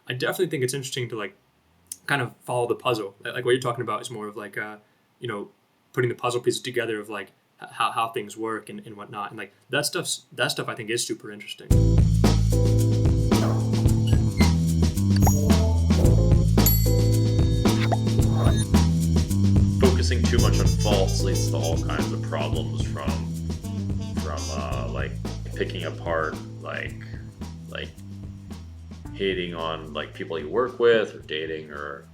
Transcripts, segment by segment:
I definitely think it's interesting to like kind of follow the puzzle. Like what you're talking about is more of like you know, putting the puzzle pieces together of like how things work and whatnot. And like that stuff I think is super interesting. Focusing too much on faults leads to all kinds of problems from like picking apart like hating on like people you work with or dating or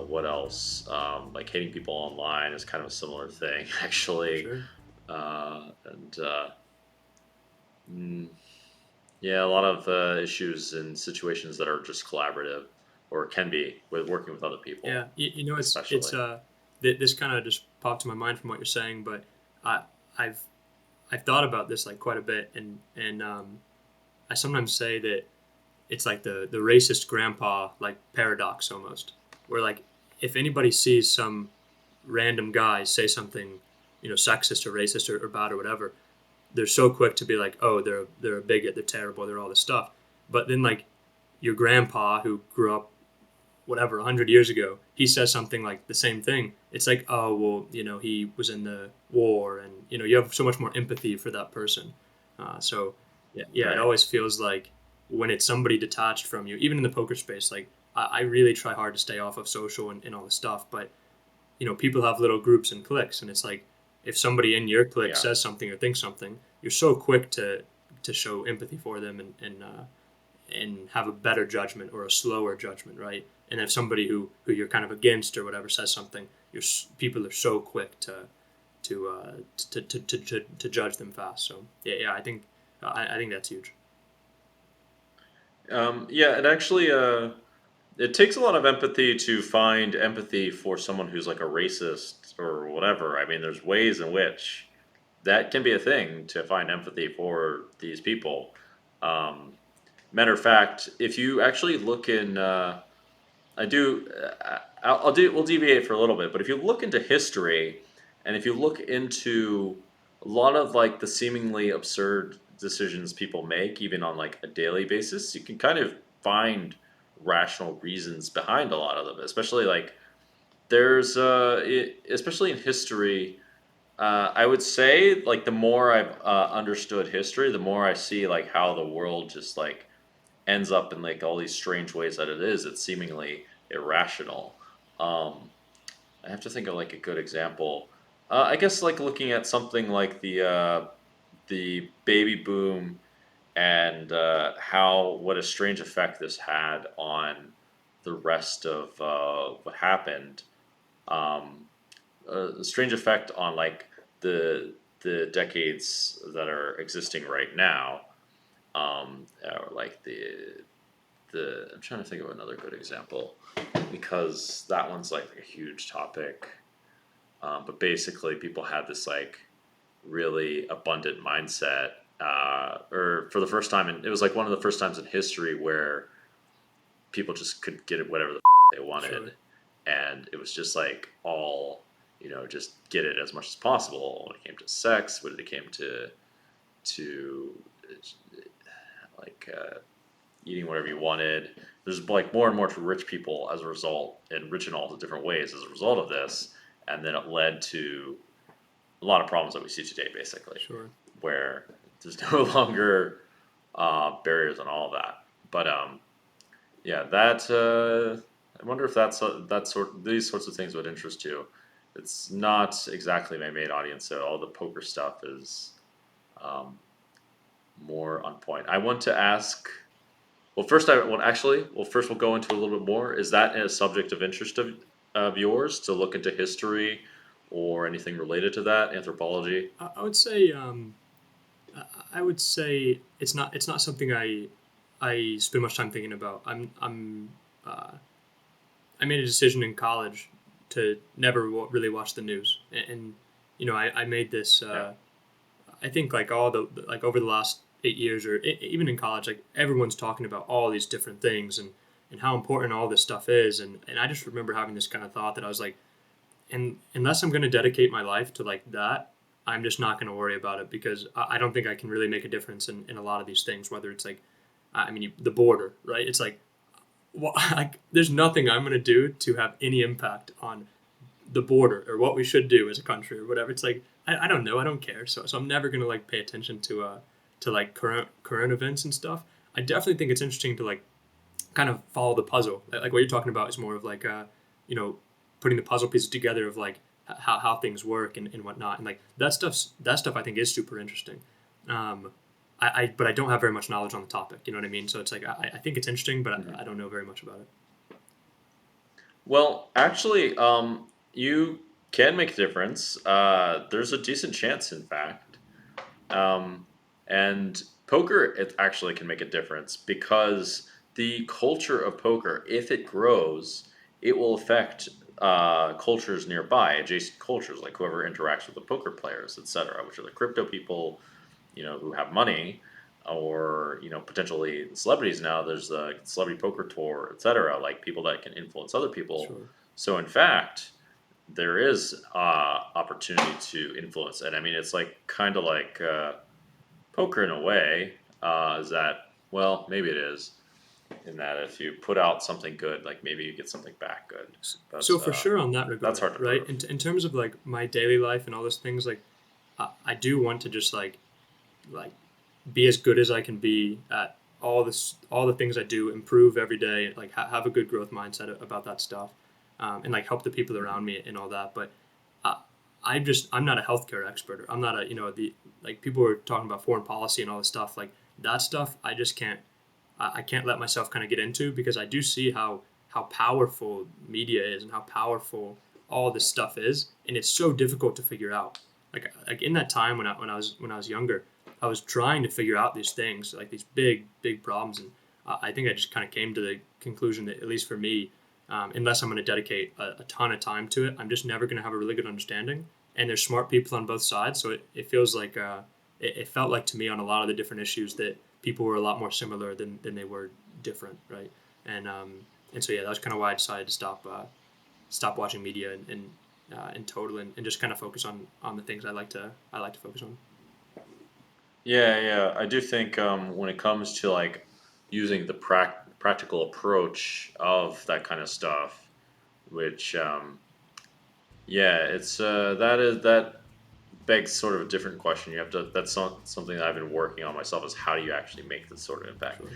what else like hating people online is kind of a similar thing actually. Sure. And mm, yeah, a lot of issues in situations that are just collaborative or can be with working with other people Yeah, you know, it's especially. this kind of just popped to my mind from what you're saying, but I I've I've thought about this like quite a bit, and I sometimes say that it's like the racist grandpa like paradox almost, where like if anybody sees some random guy say something, sexist or racist or bad or whatever, they're so quick to be like, oh, they're a bigot, they're terrible, they're all this stuff. But then like your grandpa who grew up whatever 100 years ago, he says something like the same thing. It's like, oh well, he was in the war, and you have so much more empathy for that person. So yeah, yeah, it Right. always feels like when it's somebody detached from you, even in the poker space, like I really try hard to stay off of social and all this stuff, but people have little groups and cliques, and it's like if somebody in your clique Yeah. says something or thinks something, you're so quick to show empathy for them and have a better judgment or a slower judgment, right? And if somebody who you're kind of against or whatever says something, people are so quick to to judge them fast. So yeah, yeah, I think that's huge. Yeah, it actually it takes a lot of empathy to find empathy for someone who's like a racist or whatever. I mean, there's ways in which that can be a thing to find empathy for these people. Um, Matter of fact, if you actually look in, I do, I'll do, we'll deviate for a little bit, but if you look into history and if you look into a lot of like the seemingly absurd decisions people make, even on like a daily basis, you can kind of find rational reasons behind a lot of them, especially like there's, especially in history, I would say like the more I've understood history, the more I see like how the world just like ends up in like all these strange ways that it is. It's seemingly irrational. Um, I have to think of like a good example. I guess like looking at something like the baby boom and how what a strange effect this had on the rest of what happened. Um, a strange effect on like the decades that are existing right now. Or like the I'm trying to think of another good example because that one's like a huge topic. But basically, people had this like really abundant mindset, or for the first time, and it was like one of the first times in history where people just could get it whatever they wanted, Sure. and it was just like all just get it as much as possible when it came to sex, when it came to like eating whatever you wanted. There's like more and more to rich people as a result, and rich in all the different ways as a result of this, and then it led to a lot of problems that we see today, basically, Sure. where there's no longer barriers and all of that. But yeah, that I wonder if that sort these sorts of things would interest you. It's not exactly my main audience, so all the poker stuff is um, more on point. I want to ask. Well, first I want actually. Well, first we'll go into a little bit more. Is that a subject of interest of yours to look into history or anything related to that, anthropology? I would say I would say it's not something I spend much time thinking about. Uh, I made a decision in college to never really watch the news, and I made this. Yeah, I think like all the like over the last 8 years, or even in college, like everyone's talking about all these different things and how important all this stuff is, and I just remember having this kind of thought that I was like, and unless I'm going to dedicate my life to like that, I'm just not going to worry about it because I don't think I can really make a difference in a lot of these things. Whether it's like, I mean, the border, right? It's like well, there's nothing I'm gonna do to have any impact on the border or what we should do as a country or whatever. It's like I don't know, I don't care. So I'm never gonna like pay attention to like current events and stuff. I definitely think it's interesting to like kind of follow the puzzle. Like what you're talking about is more of like you know, putting the puzzle pieces together of like how things work and whatnot. And like that stuff I think is super interesting. Um, but I don't have very much knowledge on the topic. You know what I mean? So it's like I think it's interesting, but I don't know very much about it. Well, actually, you can make a difference. There's a decent chance, in fact. Um, and poker, it actually can make a difference because the culture of poker, if it grows, it will affect cultures nearby, adjacent cultures, like whoever interacts with the poker players, etc., which are the crypto people, who have money, or potentially celebrities now. There's the celebrity poker tour, etc. Like people that can influence other people. Sure. So in fact, there is opportunity to influence, and I mean it's like kind of like poker in a way. Is that well? Maybe it is in that if you put out something good, like maybe you get something back good. But So for sure on that that's regard, hard to right? prove. In terms of like my daily life and all those things, like I do want to just like be as good as I can be at all the things I do, improve every day, like have a good growth mindset about that stuff, and like help the people around me and all that. But uh, I'm not a healthcare expert. Or I'm not a the like people were talking about foreign policy and all this stuff. Like that stuff, I just can't. I can't let myself kind of get into because I do see how powerful media is and how powerful all this stuff is, and it's so difficult to figure out. Like in that time when I was younger, I was trying to figure out these things, like these big problems, and I think I just kind of came to the conclusion that at least for me, unless I'm going to dedicate a ton of time to it, I'm just never going to have a really good understanding. And there's smart people on both sides, so it feels like it felt like to me on a lot of the different issues that people were a lot more similar than they were different, right? And and so yeah, that's kind of why I decided to stop watching media in total and just kind of focus on the things I like to focus on. Yeah, yeah, I do think when it comes to like using the practical approach of that kind of stuff, which yeah, it's that begs sort of a different question. You have to. That's not something that I've been working on myself. Is how do you actually make this sort of impact? Sure.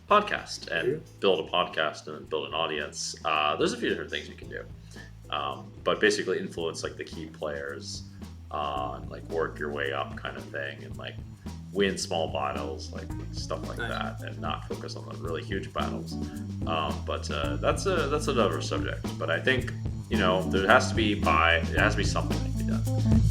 Podcast There and you build a podcast and build an audience. There's a few different things you can do, but basically influence like the key players, like work your way up kind of thing, and like win small battles, like stuff like go. Nice. that, and not focus on the really huge battles. But that's another subject. But I think there has to be something that can be done.